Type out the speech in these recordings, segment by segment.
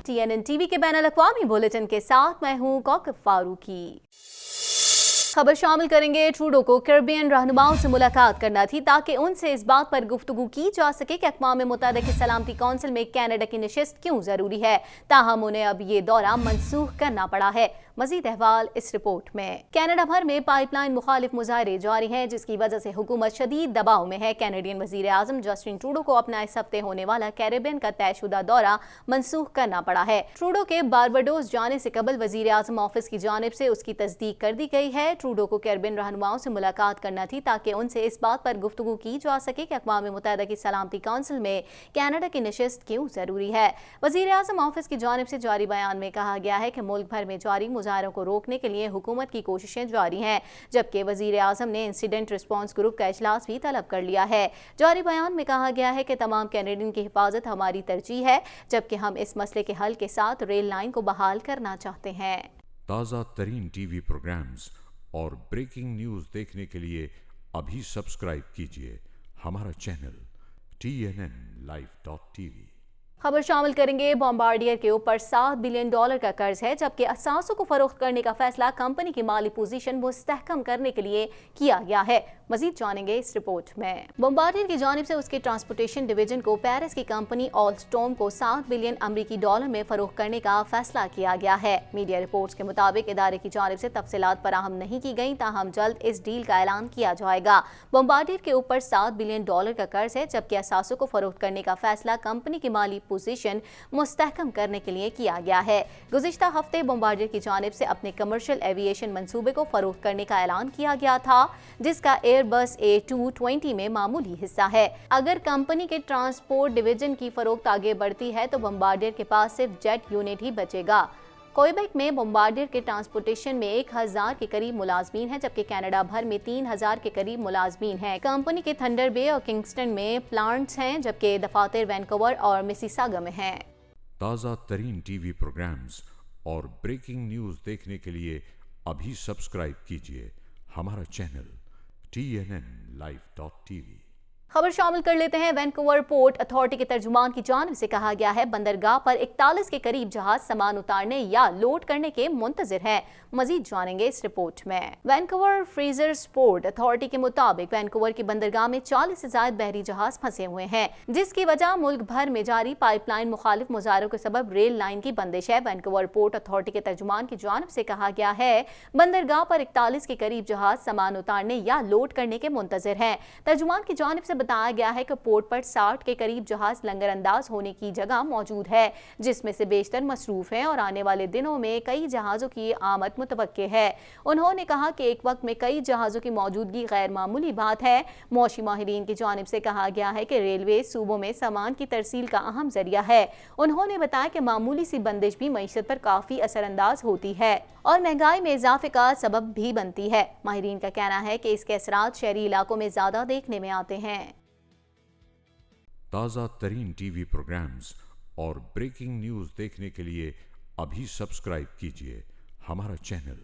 TNN TV के बैनुल-अक़वामी bulletin के साथ मैं हूँ कौकब फारूकी। खबर शामिल करेंगे, ट्रूडो को कैरेबियन रहनुमाओं से मुलाकात करना थी ताकि उनसे इस बात पर गुफ्तगू की जा सके कि अक़वाम मुत्तहिदा की सलामती कौंसिल में कनाडा की नशिस्त क्यों ज़रूरी है। ताहम उन्हें अब ये दौरा मनसूख करना पड़ा है। मज़ीद अहवाल इस रिपोर्ट में। कनाडा भर में पाइपलाइन मुखालिफ मुजाहरे जारी हैं, जिसकी वजह से हुकूमत शदीद दबाव में है। कैनेडियन वज़ीर आज़म जस्टिन ट्रूडो को अपना इस हफ्ते होने वाला कैरेबियन का तयशुदा दौरा मनसूख करना पड़ा है। ट्रूडो के बारबाडोस जाने से कबल वज़ीर आज़म ऑफिस की जानिब से उसकी तस्दीक कर दी गई है। ट्रूडो को कैरेबियन रहनुमाओं से मुलाकात करना थी ताकि उनसे इस बात पर गुफ्तगू की जा सके कि अक़वाम मुत्तहिदा की सलामती कौंसिल में कनाडा की नशिस्त क्यों ज़रूरी है। वज़ीर आज़म ऑफिस की जानिब से जारी बयान में कहा गया है कि मुल्क भर में जारी मुजाहरों को रोकने के लिए हुकूमत की कोशिशें जारी हैं, जबकि वज़ीर आज़म ने इंसिडेंट रिस्पॉन्स ग्रुप का इजलास भी तलब कर लिया है। जारी बयान में कहा गया है कि तमाम कैनेडियन की हिफाजत हमारी तरजीह है, जबकि हम इस मसले के हल के साथ रेल लाइन को बहाल करना चाहते हैं। ताज़ा तरीन टीवी प्रोग्राम्स और ब्रेकिंग न्यूज़ देखने के लिए अभी सब्सक्राइब कीजिए हमारा चैनल TNNlive.tv। खबर शामिल करेंगे, बॉम्बार्डियर के ऊपर $7 बिलियन का कर्ज है, जबकि असासों को फरोख्त करने का फैसला कंपनी की माली पोजीशन मुस्तहकम करने के लिए किया गया है। मजीद जानेंगे इस रिपोर्ट में। बॉम्बार्डियर की जानिब से उसके ट्रांसपोर्टेशन डिवीजन को पेरिस की कंपनी ऑलस्टोम को $7 बिलियन अमरीकी डॉलर में फरोख्त करने का फैसला किया गया है। मीडिया रिपोर्ट्स के मुताबिक इदारे की जानिब से तफसीलात फराहम नहीं की गई, ताहम जल्द इस डील का ऐलान किया जाएगा। बॉम्बार्डियर के ऊपर $7 बिलियन का कर्ज है, जबकि असासों को फरोख्त करने का फैसला कंपनी की माली पोजीशन मुस्तहकम करने के लिए किया गया है। गुज़िश्ता हफ्ते बॉम्बार्डियर की जानिब से अपने कमर्शियल एविएशन मंसूबे को फरोख्त करने का ऐलान किया गया था, जिसका एयरबस A220 में मामूली हिस्सा है। अगर कंपनी के ट्रांसपोर्ट डिवीजन की फरोख्त आगे बढ़ती है तो बॉम्बार्डियर के पास सिर्फ जेट यूनिट ही बचेगा। क्वेबेक में बॉम्बार्डियर के ट्रांसपोर्टेशन में 1000 के करीब मुलाजमीन हैं, जबकि कनाडा भर में 3000 के करीब मुलाजमीन हैं। कंपनी के थंडर बे और किंगस्टन में प्लांट्स हैं, जबकि दफातर वैनकूवर और मिसिसागा में हैं। ताज़ा तरीन टीवी प्रोग्राम्स और ब्रेकिंग न्यूज़ देखने के लिए अभी सब्सक्राइब कीजिए हमारा चैनल TNNlive.tv। खबर शामिल कर लेते हैं, वैनकूवर पोर्ट अथॉरिटी के तर्जुमान की जानिब से कहा गया है बंदरगाह पर 41 के करीब जहाज सामान उतारने या लोड करने के मुंतजिर हैं। मजीद जानेंगे इस रिपोर्ट में। वैनकूवर फ्रेजर्स पोर्ट अथॉरिटी के मुताबिक वैनकूवर की बंदरगाह में 40 से ज्यादा बहरी जहाज फंसे हुए हैं, जिसकी वजह मुल्क भर में जारी पाइपलाइन मुखालिफ मुजाहरों के सबब रेल लाइन की बंदिश है। वैनकूवर पोर्ट अथॉरिटी के तर्जुमान की जानिब से कहा गया है बंदरगाह पर 41 के करीब जहाज सामान उतारने या लोड करने के मुंतजिर हैं। तर्जुमान की जानिब से बताया गया है कि पोर्ट पर 60 के करीब जहाज लंगर अंदाज होने की जगह मौजूद है, जिसमें से बेशतर मसरूफ हैं और आने वाले दिनों में कई जहाजों की आमद मुतवक्के है। उन्होंने कहा कि एक वक्त में कई जहाजों की मौजूदगी गैर मामूली बात है। मौशी माहिरीन की जानिब से कहा गया है कि रेलवे सूबों में सामान की तरसील का अहम जरिया है। उन्होंने बताया कि मामूली सी बंदिश भी मईशत पर काफी असरअंदाज होती है और महंगाई में इजाफे का सबब भी बनती है। माहिरीन का कहना है कि इसके असरात शहरी इलाकों में ज्यादा देखने में आते हैं। ताज़ा तरीन टीवी प्रोग्राम्स और ब्रेकिंग न्यूज़ देखने के लिए अभी सब्सक्राइब कीजिए हमारा चैनल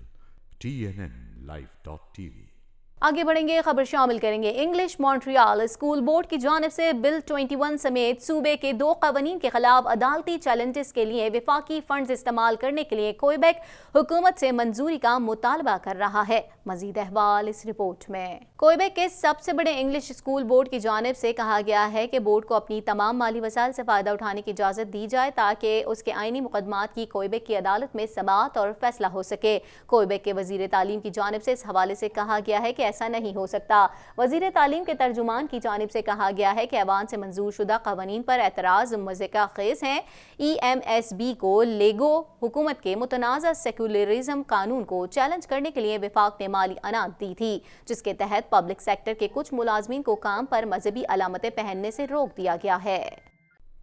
TNNlive.tv। आगे बढ़ेंगे, खबर शामिल करेंगे, इंग्लिश मॉन्ट्रियल स्कूल बोर्ड की जानिब से बिल 21 समेत सूबे के 2 कवानीन के खिलाफ अदालती चैलेंजेस के लिए विफाकी फंड्स इस्तेमाल करने के लिए क्वेबेक हुकूमत से मंजूरी का मुतालबा कर रहा है। मजीद अहवाल इस रिपोर्ट में। क्वेबेक के सबसे बड़े इंग्लिश स्कूल बोर्ड की जानिब से कहा गया है कि बोर्ड को अपनी तमाम माली वसाइल से फायदा उठाने की इजाजत दी जाए ताकि उसके आईनी मुकदमात की क्वेबेक की अदालत में समाअत और फैसला हो सके। क्वेबेक के वजीर तालीम की जानिब से इस हवाले से कहा गया है कि ऐसा नहीं हो सकता। वजीर तालीम के तर्जुमान की जानिब से कहा गया है कि ऐवान से मंजूर शुदा कवानीन पर एतराज मज़ीक़ा ख़ेज़ हैं। EMSB को लेगो हुकूमत के मुतनाज़ा सेकुलरिज्म कानून को चैलेंज करने के लिए विफाक ने माली अनात दी थी, जिसके तहत पब्लिक सेक्टर के कुछ मुलाजमीन को काम पर मजहबी अलामतें पहनने से रोक दिया गया है।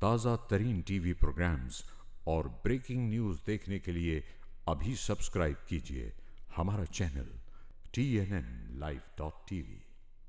ताज़ा तरीन टीवी प्रोग्राम्स और ब्रेकिंग न्यूज़ देखने के लिए अभी सब्सक्राइब कीजिए हमारा चैनल TNNlive.tv।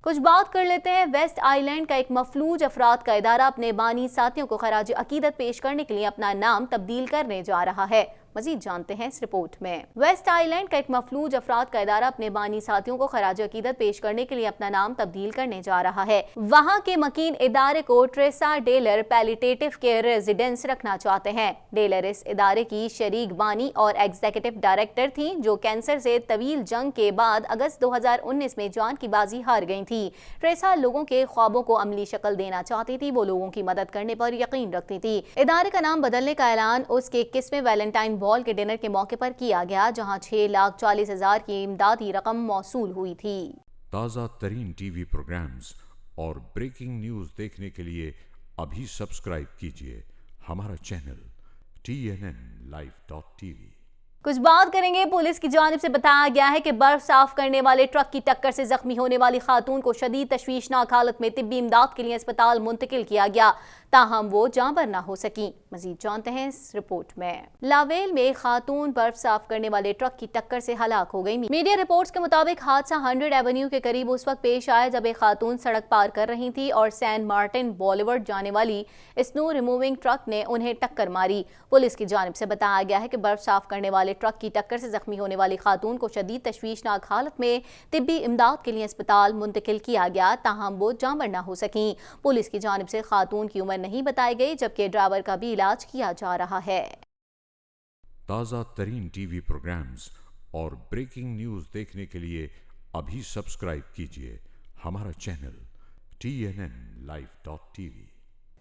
कुछ बात कर लेते हैं, वेस्ट आइलैंड का एक मफलूज अफराद का इदारा अपने बानी साथियों को खराज अकीदत पेश करने के लिए अपना नाम तब्दील करने जा रहा है। मजीद जानते हैं इस रिपोर्ट में। वेस्ट आइलैंड का एक मफलूज अफराद का इदारा अपने बानी साथियों को खराज अकीदत पेश करने के लिए अपना नाम तब्दील करने जा रहा है। वहाँ के मकीन इदारे को Teresa dealer palliative care residence रखना चाहते हैं। डेलर इस इदारे की शरीक बानी और एग्जीक्यूटिव डायरेक्टर थी, जो कैंसर से तवील जंग के बाद अगस्त 2019 में जान की बाजी हार गई थी। ट्रेसा लोगों के ख्वाबों को अमली शक्ल देना चाहती थी, वो लोगों की मदद करने पर यकीन रखती थी। इदारे का नाम बदलने का ऐलान उसके 21वें वैलेंटाइन बॉल के डिनर के मौके पर किया गया, जहां 6,40,000 की इमदादी रकम मौसूल हुई थी। ताज़ा तरीन टीवी प्रोग्राम्स और ब्रेकिंग न्यूज़ देखने के लिए अभी सब्सक्राइब कीजिए हमारा चैनल TNNlive.tv। कुछ बात करेंगे। पुलिस की जानिब से बताया गया है कि बर्फ साफ करने वाले ट्रक की टक्कर से जख्मी होने वाली खातून को शदीद तशवीशनाक हालत में तिब्बी इमदाद के लिए अस्पताल मुंतकिल किया गया, ताहम वो जाँ पर ना हो सकी। मजीद जानते हैं इस रिपोर्ट में। लावेल में खातून बर्फ साफ करने वाले ट्रक की टक्कर से हलाक हो गई। मीडिया रिपोर्ट्स के मुताबिक हादसा 100 एवेन्यू के करीब उस वक्त पेश आया जब एक खातून सड़क पार कर रही थी और सैन मार्टिन बॉलीवुड जाने वाली स्नो रिमूविंग ट्रक ने उन्हें टक्कर मारी। पुलिस की जानिब से बताया गया है कि बर्फ साफ करने वाले ट्रक की टक्कर से जख्मी होने वाली खातून को शदीद तशवीशनाक हालत में तिब्बी इमदाद के लिए अस्पताल मुंतकिल किया गया, ताहम वो जाँ पर ना हो सकी। पुलिस की जानिब से खातून की उम्र नहीं बताई गई, जबकि ड्राइवर का भी इलाज किया जा रहा है। ताज़ा तरीन टीवी प्रोग्राम्स और ब्रेकिंग न्यूज़ देखने के लिए अभी सब्सक्राइब कीजिए हमारा चैनल TNNlive.tv।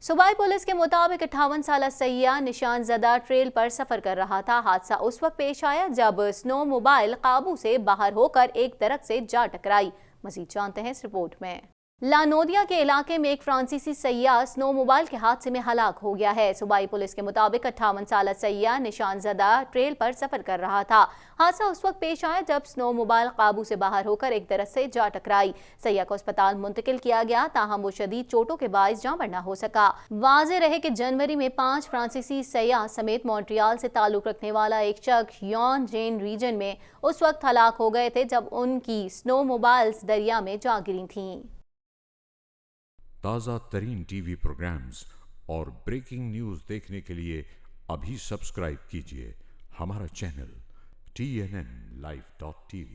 सूबाई पुलिस के मुताबिक 58 साला सैयाह निशान ज़दा ट्रेल पर सफर कर रहा था। हादसा उस वक्त पेश आया जब स्नो मोबाइल काबू से बाहर होकर एक दरख्त से जा टकराई। मजीद जानते हैं इस रिपोर्ट में। लानोदिया के इलाके में एक फ्रांसीसी सैयाह स्नो मोबाइल के हादसे में हलाक हो गया है। सूबाई पुलिस के मुताबिक 58 साला सैयाह निशान ज़दा ट्रेल पर सफर कर रहा था। हादसा उस वक्त पेश आया जब स्नो मोबाइल काबू से बाहर होकर एक दरख्त से जा टकराई। सैयाह को अस्पताल मुंतकिल किया गया, ताहम वो शदीद चोटों के बाइस जाँ पर ना हो सका। वाज़े रहे कि जनवरी में 5 फ्रांसीसी सैयाह समेत मॉन्ट्रियल से ताल्लुक रखने वाला एक शख्स यॉन जेन रीजन में उस वक्त हलाक हो गए थे जब उनकी स्नो मोबाइल्स दरिया में जा गिरी थीं। ताज़ा तरीन टीवी प्रोग्राम्स और ब्रेकिंग न्यूज़ देखने के लिए अभी सब्सक्राइब कीजिए हमारा चैनल TNNlive.tv।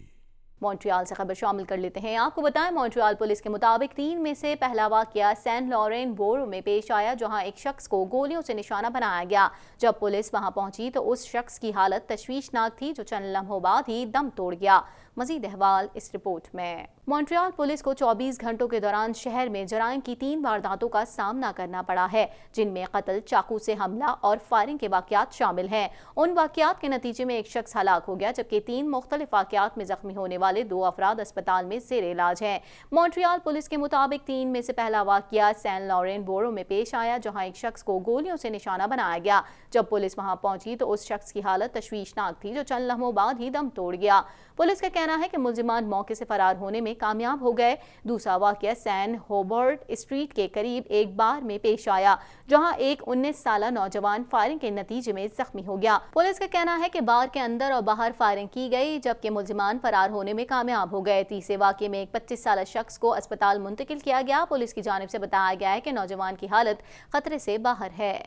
मॉन्ट्रियल से खबर शामिल कर लेते हैं। आपको बताएं, मॉन्ट्रियल पुलिस के मुताबिक 3 में से पहला वाकया सैन लॉरेन बोरो में पेश आया, जहां एक शख्स को गोलियों से निशाना बनाया गया। जब पुलिस वहां पहुंची तो उस शख्स की हालत तशवीशनाक थी, जो चंद लम्हों बाद ही दम तोड़ गया। मजीद अहवाल इस रिपोर्ट में। मॉन्ट्रियल पुलिस को 24 घंटों के दौरान शहर में जराइम की 3 वारदातों का सामना करना पड़ा है, जिनमें कत्ल, चाकू से हमला और फायरिंग के वाकयात शामिल हैं। उन वाकयात के नतीजे में एक शख्स हलाक हो गया, जबकि 3 मुख्तलिफ वाकयात में जख्मी होने वाले 2 अफराद अस्पताल में जेर इलाज हैं। मॉन्ट्रियल पुलिस के मुताबिक 3 में से पहला वाकया सैन लॉरेन बोरो में पेश आया, जहां एक शख्स को गोलियों से निशाना बनाया गया। जब पुलिस वहां पहुंची तो उस शख्स की हालत तशवीशनाक थी, जो चंद लम्हों बाद ही दम तोड़ गया। पुलिस का कहना है कि मुल्जिमान मौके से फरार होने में कामयाब हो गए। दूसरा वाकया सैन होबर्ट स्ट्रीट के करीब एक बार में पेश आया, जहां एक 19 साला नौजवान फायरिंग के नतीजे में जख्मी हो गया। पुलिस का कहना है कि बार के अंदर और बाहर फायरिंग की गई, जबकि मुल्जिमान फरार होने में कामयाब हो गए। तीसरे वाकये में एक 25 साला शख्स को अस्पताल मुंतकिल किया गया। पुलिस की जानिब से बताया गया है कि नौजवान की हालत खतरे से बाहर है।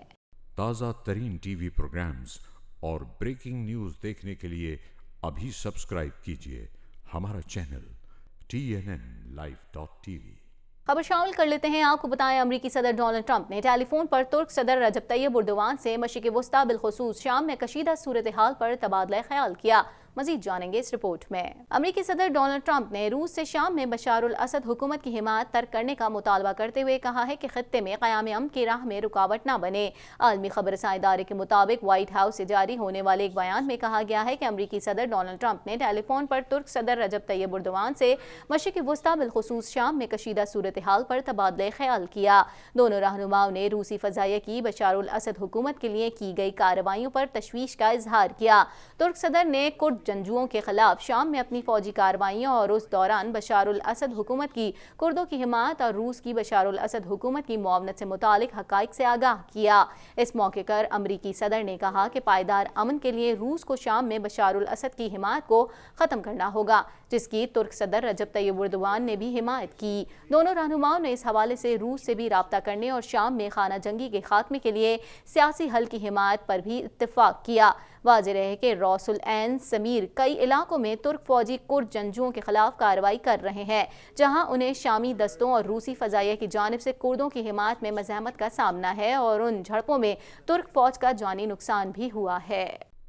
ताज़ा तरीन टीवी प्रोग्राम्स और ब्रेकिंग न्यूज़ देखने के लिए अभी सब्सक्राइब कीजिए हमारा चैनल TNNlive.tv। खबर शामिल कर लेते हैं। आपको बताएं, अमरीकी सदर डोनाल्ड ट्रंप ने टेलीफोन पर तुर्क सदर रजब तैयब उर्दवान से मशरिक़ वस्ता बिलखुसूस शाम में कशीदा सूरत हाल पर तबादला ख्याल किया। मजीद जानेंगे इस रिपोर्ट में। अमरीकी सदर डोनाल्ड ट्रंप ने रूस से शाम में बशारुल असद हुकूमत की हिमायत तर्क करने का मुतालबा करते हुए कहा है कि खित्ते में क़याम अमन की राह में रुकावट न बने। आलमी खबर रसां इदारे के मुताबिक व्हाइट हाउस से जारी होने वाले एक बयान में कहा गया है कि अमरीकी सदर डोनाल्ड ट्रंप ने टेलीफोन पर तुर्क सदर रजब तैयब उर्दवान से मशरिक़ वस्ता बिलखुसूस शाम में कशीदा सूरत हाल पर तबादला ख्याल किया। दोनों रहनुमाओं ने रूसी फ़ज़ाइया की बशारुल असद हुकूमत के लिए की गई कार्रवाइयों पर तशवीश का इजहार किया। तुर्क सदर ने कुर्द जंगजुओं के खिलाफ शाम में अपनी फौजी कार्रवाइयों और उस दौरान बशारुल असद हुकूमत की कुर्दों की हिमायत और रूस की बशारुल असद हुकूमत की मुआवनत से मुतालिक हक़ाइक़ से आगाह किया। इस मौके पर अमरीकी सदर ने कहा कि पायदार अमन के लिए रूस को शाम में बशारुल असद की हिमायत को ख़त्म करना होगा, जिसकी तुर्क सदर रजब तैयब उर्दवान ने भी हिमायत की। दोनों रहनुमाओं ने इस हवाले से रूस से भी राब्ता करने और शाम में खाना जंगी के खात्मे के लिए सियासी हल की हिमायत पर भी इत्तेफाक किया। واضح رہے کہ روس العین سمیر کئی علاقوں میں ترک فوجی کرد جنگجوؤں کے خلاف کارروائی کر رہے ہیں، جہاں انہیں شامی دستوں اور روسی فضائیہ کی جانب سے کردوں کی حمایت میں مزاحمت کا سامنا ہے، اور ان جھڑپوں میں ترک فوج کا جانی نقصان بھی ہوا ہے۔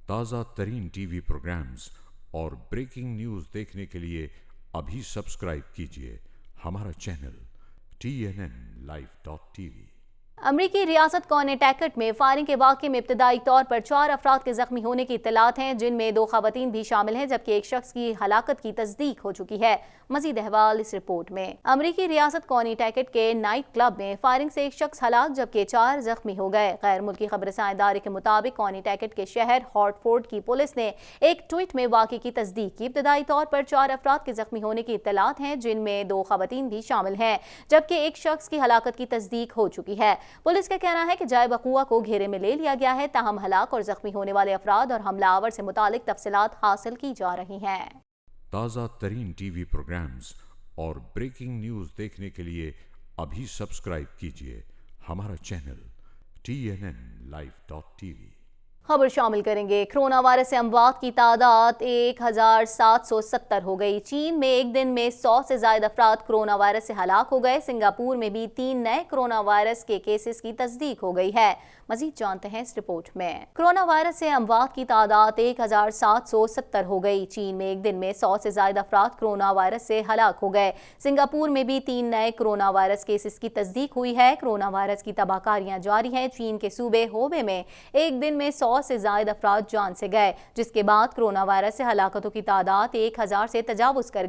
تازہ ترین ٹی وی پروگرامز اور بریکنگ نیوز دیکھنے کے لیے ابھی سبسکرائب کیجیے ہمارا چینل TNNLive.tv۔ امریکی ریاست کونیٹیکٹ میں فائرنگ کے واقعے میں ابتدائی طور پر 4 افراد کے زخمی ہونے کی اطلاعات ہیں، جن میں 2 خواتین بھی شامل ہیں، جبکہ ایک شخص کی ہلاکت کی تصدیق ہو چکی ہے۔ مزید احوال اس رپورٹ میں۔ امریکی ریاست کونیٹیکٹ کے نائٹ کلب میں فائرنگ سے ایک شخص ہلاک جبکہ 4 زخمی ہو گئے۔ غیر ملکی خبررساں ادارے کے مطابق کونیٹیکٹ کے شہر ہارٹفورڈ کی پولیس نے ایک ٹویٹ میں واقعے کی تصدیق کی۔ ابتدائی طور پر 4 افراد کے زخمی ہونے کی اطلاعات ہیں، جن میں 2 خواتین بھی شامل ہیں، جبکہ ایک شخص کی ہلاکت کی تصدیق ہو چکی ہے۔ پولیس کا کہنا ہے کہ جائے وقوع کو گھیرے میں لے لیا گیا ہے، تاہم ہلاک اور زخمی ہونے والے افراد اور حملہ آور سے متعلق تفصیلات حاصل کی جا رہی ہیں۔ تازہ ترین ٹی وی پروگرامز اور بریکنگ نیوز دیکھنے کے لیے ابھی سبسکرائب کیجیے ہمارا چینل TNNLive.tv۔ خبر شامل کریں گے۔ کرونا وائرس سے اموات کی تعداد 1770 ہو گئی۔ چین میں ایک دن میں 100 سے زائد افراد کرونا وائرس سے ہلاک ہو گئے۔ سنگاپور میں بھی 3 نئے کرونا وائرس کے کیسز کی تصدیق ہو گئی ہے۔ مزید جانتے ہیں اس رپورٹ میں۔ کرونا وائرس سے اموات کی تعداد 1770 ہو گئی۔ چین میں ایک دن میں 100 سے زائد افراد کرونا وائرس سے ہلاک ہو گئے۔ سنگاپور میں بھی 3 نئے کرونا وائرس کیسز کی تصدیق ہوئی ہے۔ کرونا وائرس کی تباہ کاریاں جاری ہیں۔ چین کے صوبے ہوبے میں ایک دن میں 100 سے زائد افراد جان سے گئے، جس کے بعد کرونا وائرس سے ہلاکتوں کی تعداد 1000 سے تجاوز کر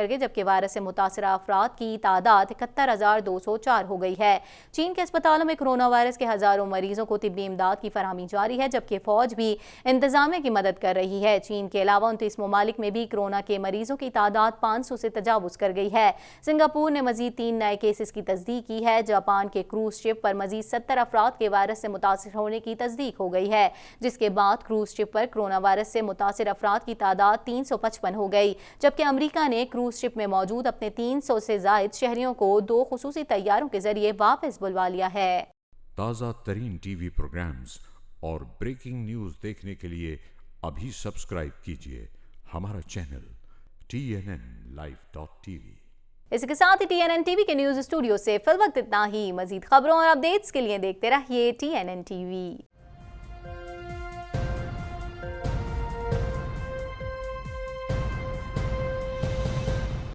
گئی، جبکہ وائرس سے متاثرہ افراد کی تعداد 71204 ہو گئی ہے۔ چین کے اسپتالوں میں کرونا وائرس کے ہزاروں مریضوں کو طبی امداد کی فراہمی جاری ہے، جبکہ فوج بھی انتظامیہ کی مدد کر رہی ہے۔ چین کے علاوہ 29 ممالک میں بھی کرونا کے مریضوں کی تعداد 500 سے تجاوز کر گئی ہے۔ سنگاپور نے مزید 3 نئے کیسز کی تصدیق کی ہے۔ جاپان کے کروز شپ پر مزید 70 افراد کے وائرس سے متاثر ہونے کی تصدیق ہو گئی ہے، جس کے بعد کروز شپ پر کرونا وائرس سے متاثر افراد کی تعداد 355 ہو گئی، جبکہ امریکہ نے کروز شپ میں موجود اپنے 300 سے زائد شہریوں کو 2 خصوصی طیاروں کے ذریعے واپس بلوا لیا ہے۔ تازہ ترین ٹی وی پروگرامز اور بریکنگ نیوز دیکھنے کے لیے ابھی سبسکرائب کیجیے ہمارا چینل TNNLive.tv۔ اس کے ساتھ ہی TNN ٹی وی کے نیوز اسٹوڈیو سے فی الوقت اتنا ہی۔ مزید خبروں اور اپڈیٹس کے لیے دیکھتے رہیے TNN ٹی وی۔